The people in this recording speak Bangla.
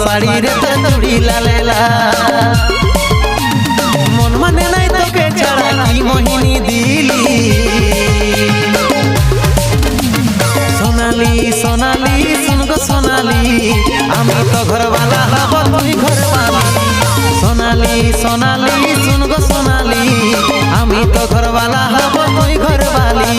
শাড়ি রে চুড়ি লালেলা মন মানে নাই তোকে ছাড়া কি মোহিনী দিলি সোনালি সোনালি শুন গো সোনালি আমি তো ঘরওয়ালা হব তুই ঘরওয়ালি সোনালি সোনালি শুন গো সোনালি আমি তো ঘরওয়ালা হব তুই ঘরওয়ালি